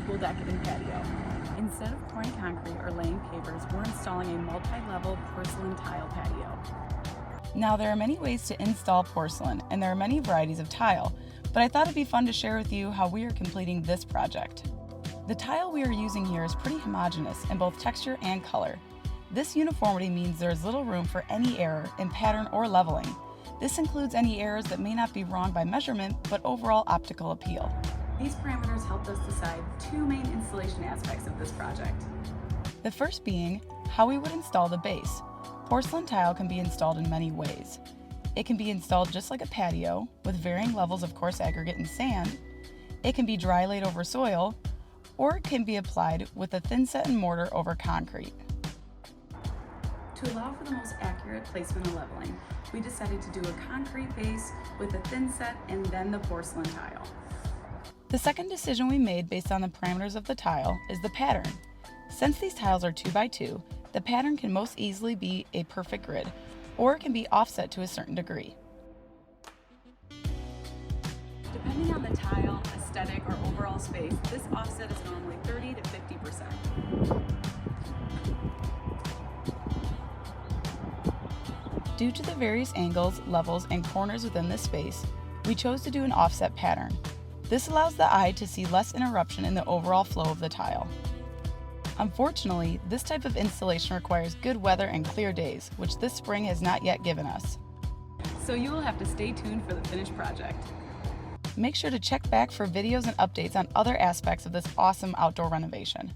pool deck and patio. Instead of pouring concrete or laying pavers, we're installing a multi-level porcelain tile patio. Now, there are many ways to install porcelain, and there are many varieties of tile, but I thought it'd be fun to share with you how we are completing this project. The tile we are using here is pretty homogeneous in both texture and color. This uniformity means there is little room for any error in pattern or leveling. This includes any errors that may not be wrong by measurement, but overall optical appeal. These parameters helped us decide two main installation aspects of this project. The first being how we would install the base. Porcelain tile can be installed in many ways. It can be installed just like a patio, with varying levels of coarse aggregate and sand. It can be dry laid over soil, or it can be applied with a thin set and mortar over concrete. To allow for the most accurate placement and leveling, we decided to do a concrete base with a thin set and then the porcelain tile. The second decision we made based on the parameters of the tile is the pattern. Since these tiles are 2x2, the pattern can most easily be a perfect grid, or it can be offset to a certain degree. Depending on the tile, aesthetic, or overall space, this offset is normally 30 to 50%. Due to the various angles, levels, and corners within this space, we chose to do an offset pattern. This allows the eye to see less interruption in the overall flow of the tile. Unfortunately, this type of installation requires good weather and clear days, which this spring has not yet given us. So you will have to stay tuned for the finished project. Make sure to check back for videos and updates on other aspects of this awesome outdoor renovation.